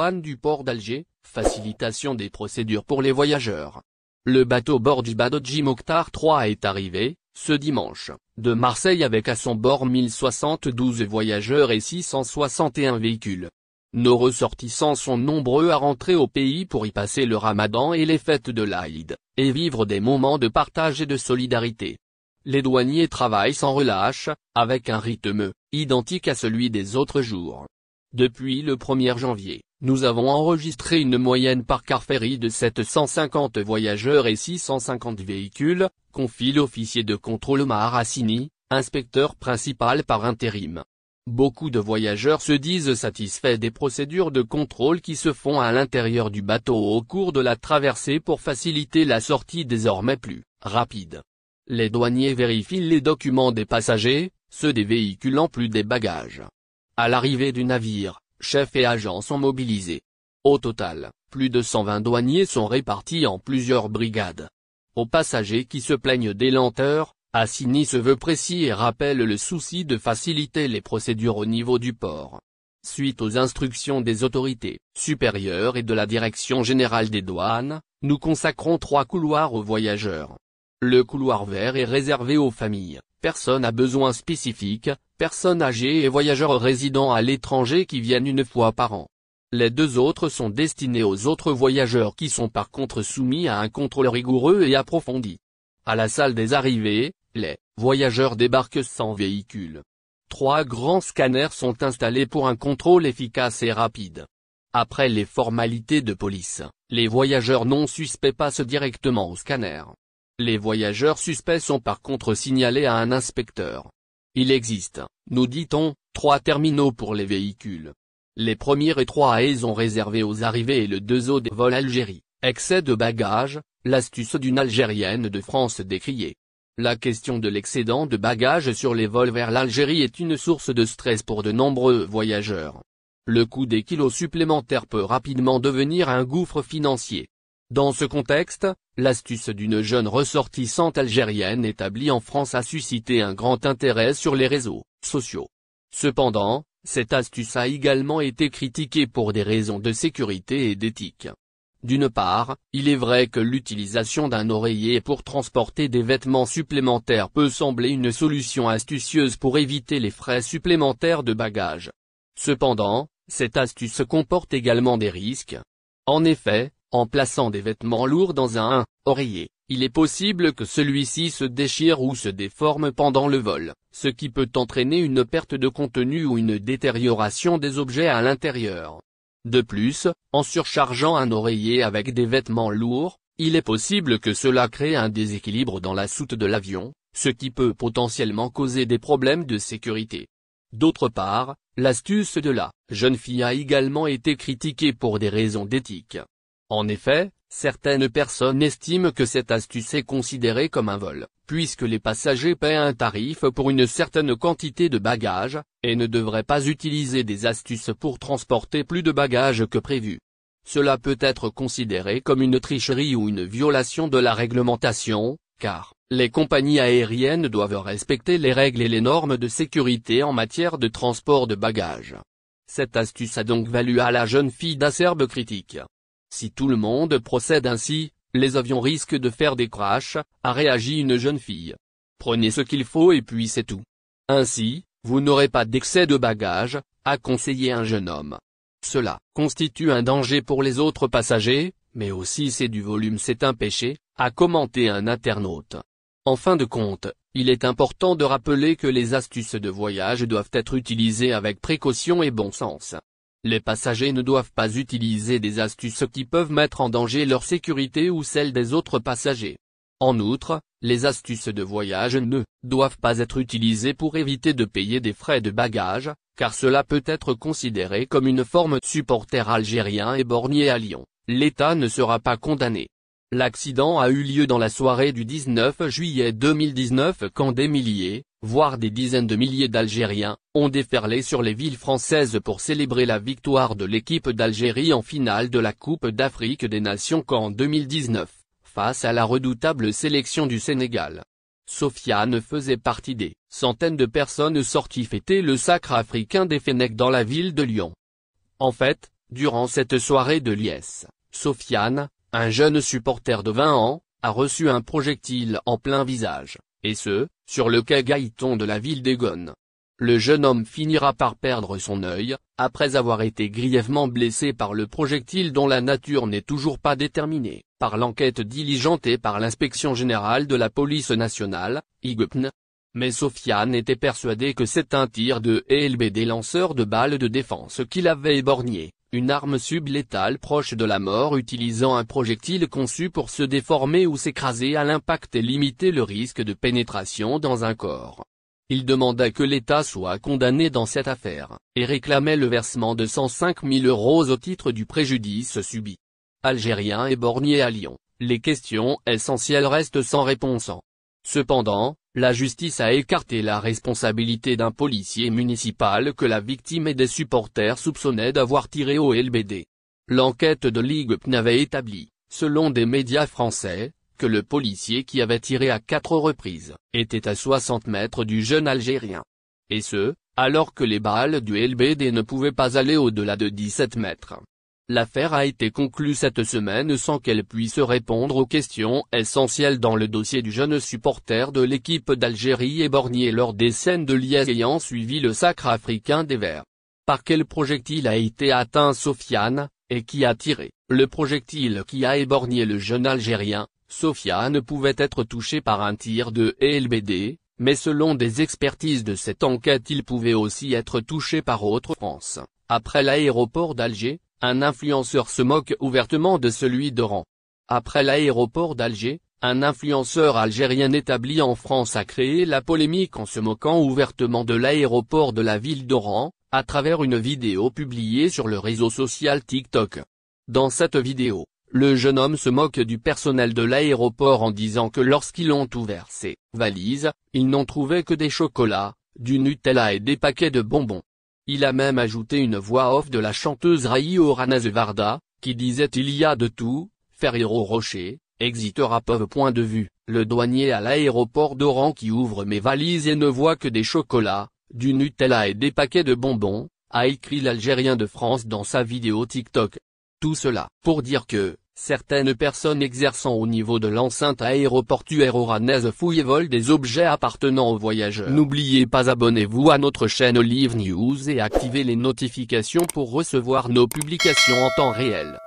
douanes du port d'Alger, facilitation des procédures pour les voyageurs. Le bateau bord du Badodji Mokhtar III est arrivé, ce dimanche, de Marseille avec à son bord 1072 voyageurs et 661 véhicules. Nos ressortissants sont nombreux à rentrer au pays pour y passer le Ramadan et les fêtes de l'Aïd, et vivre des moments de partage et de solidarité. Les douaniers travaillent sans relâche, avec un rythme identique à celui des autres jours. Depuis le 1er janvier, nous avons enregistré une moyenne par car ferry de 750 voyageurs et 650 véhicules, confie l'officier de contrôle Omar Hassini, inspecteur principal par intérim. Beaucoup de voyageurs se disent satisfaits des procédures de contrôle qui se font à l'intérieur du bateau au cours de la traversée pour faciliter la sortie désormais plus rapide. Les douaniers vérifient les documents des passagers, ceux des véhicules en plus des bagages. À l'arrivée du navire, chefs et agents sont mobilisés. Au total, plus de 120 douaniers sont répartis en plusieurs brigades. Aux passagers qui se plaignent des lenteurs, Hassini se veut précis et rappelle le souci de faciliter les procédures au niveau du port. Suite aux instructions des autorités supérieures et de la Direction générale des douanes, nous consacrons 3 couloirs aux voyageurs. Le couloir vert est réservé aux familles, personnes à besoins spécifiques, personnes âgées et voyageurs résidant à l'étranger qui viennent une fois par an. Les 2 autres sont destinés aux autres voyageurs qui sont par contre soumis à un contrôle rigoureux et approfondi. À la salle des arrivées, les voyageurs débarquent sans véhicule. 3 grands scanners sont installés pour un contrôle efficace et rapide. Après les formalités de police, les voyageurs non suspects passent directement au scanner. Les voyageurs suspects sont par contre signalés à un inspecteur. Il existe, nous dit-on, 3 terminaux pour les véhicules. Les premiers et 3 A sont réservés aux arrivées et le 2 des vols Algérie. Excès de bagages, l'astuce d'une Algérienne de France décriée. La question de l'excédent de bagages sur les vols vers l'Algérie est une source de stress pour de nombreux voyageurs. Le coût des kilos supplémentaires peut rapidement devenir un gouffre financier. Dans ce contexte, l'astuce d'une jeune ressortissante algérienne établie en France a suscité un grand intérêt sur les réseaux sociaux. Cependant, cette astuce a également été critiquée pour des raisons de sécurité et d'éthique. D'une part, il est vrai que l'utilisation d'un oreiller pour transporter des vêtements supplémentaires peut sembler une solution astucieuse pour éviter les frais supplémentaires de bagages. Cependant, cette astuce comporte également des risques. En effet, en plaçant des vêtements lourds dans un oreiller, il est possible que celui-ci se déchire ou se déforme pendant le vol, ce qui peut entraîner une perte de contenu ou une détérioration des objets à l'intérieur. De plus, en surchargeant un oreiller avec des vêtements lourds, il est possible que cela crée un déséquilibre dans la soute de l'avion, ce qui peut potentiellement causer des problèmes de sécurité. D'autre part, l'astuce de la jeune fille a également été critiquée pour des raisons d'éthique. En effet, certaines personnes estiment que cette astuce est considérée comme un vol, puisque les passagers paient un tarif pour une certaine quantité de bagages, et ne devraient pas utiliser des astuces pour transporter plus de bagages que prévu. Cela peut être considéré comme une tricherie ou une violation de la réglementation, car les compagnies aériennes doivent respecter les règles et les normes de sécurité en matière de transport de bagages. Cette astuce a donc valu à la jeune fille d'acerbes critiques. Si tout le monde procède ainsi, les avions risquent de faire des crashs, a réagi une jeune fille. Prenez ce qu'il faut et puis c'est tout. Ainsi, vous n'aurez pas d'excès de bagages, a conseillé un jeune homme. Cela constitue un danger pour les autres passagers, mais aussi c'est du volume, c'est un péché, a commenté un internaute. En fin de compte, il est important de rappeler que les astuces de voyage doivent être utilisées avec précaution et bon sens. Les passagers ne doivent pas utiliser des astuces qui peuvent mettre en danger leur sécurité ou celle des autres passagers. En outre, les astuces de voyage ne doivent pas être utilisées pour éviter de payer des frais de bagages, car cela peut être considéré comme une forme de supporter algérien et bornier à Lyon. L'État ne sera pas condamné. L'accident a eu lieu dans la soirée du 19 juillet 2019 quand des milliers, voire des dizaines de milliers d'Algériens, ont déferlé sur les villes françaises pour célébrer la victoire de l'équipe d'Algérie en finale de la Coupe d'Afrique des Nations qu'en 2019, face à la redoutable sélection du Sénégal. Sofiane faisait partie des centaines de personnes sorties fêter le sacre africain des Fennecs dans la ville de Lyon. En fait, Durant cette soirée de liesse, Sofiane, un jeune supporter de 20 ans, a reçu un projectile en plein visage, et ce, sur le quai Gaëton de la ville d'Egon. Le jeune homme finira par perdre son œil, après avoir été grièvement blessé par le projectile dont la nature n'est toujours pas déterminée, par l'enquête diligentée par l'Inspection générale de la police nationale, IGPN. Mais Sofiane était persuadé que c'est un tir de LBD lanceur de balles de défense qui l'avait éborgné, une arme sublétale proche de la mort utilisant un projectile conçu pour se déformer ou s'écraser à l'impact et limiter le risque de pénétration dans un corps. Il demanda que l'État soit condamné dans cette affaire, et réclamait le versement de 105 000 € au titre du préjudice subi. Algérien éborgné à Lyon, les questions essentielles restent sans réponse. Cependant, la justice a écarté la responsabilité d'un policier municipal que la victime et des supporters soupçonnaient d'avoir tiré au LBD. L'enquête de l'IGPN avait établi, selon des médias français, que le policier qui avait tiré à 4 reprises, était à 60 mètres du jeune Algérien. Et ce, alors que les balles du LBD ne pouvaient pas aller au-delà de 17 mètres. L'affaire a été conclue cette semaine sans qu'elle puisse répondre aux questions essentielles dans le dossier du jeune supporter de l'équipe d'Algérie éborgné lors des scènes de liesse ayant suivi le Sacre africain des Verts. Par quel projectile a été atteint Sofiane, et qui a tiré? Le projectile qui a éborgné le jeune Algérien, Sofiane pouvait être touché par un tir de LBD, mais selon des expertises de cette enquête il pouvait aussi être touché par autre France. Après l'aéroport d'Alger, un influenceur se moque ouvertement de celui d'Oran. Après l'aéroport d'Alger, un influenceur algérien établi en France a créé la polémique en se moquant ouvertement de l'aéroport de la ville d'Oran, à travers une vidéo publiée sur le réseau social TikTok. Dans cette vidéo, le jeune homme se moque du personnel de l'aéroport en disant que lorsqu'ils ont ouvert ses valises, ils n'ont trouvé que des chocolats, du Nutella et des paquets de bonbons. Il a même ajouté une voix off de la chanteuse Raïo Varda, qui disait « Il y a de tout, Ferrero Rocher, exit Rapov. » Le douanier à l'aéroport d'Oran qui ouvre mes valises et ne voit que des chocolats, du Nutella et des paquets de bonbons, a écrit l'Algérien de France dans sa vidéo TikTok. Tout cela pour dire que certaines personnes exerçant au niveau de l'enceinte aéroportuaire oranaise fouillent et volent des objets appartenant aux voyageurs. N'oubliez pas, abonnez-vous à notre chaîne Olive News et activez les notifications pour recevoir nos publications en temps réel.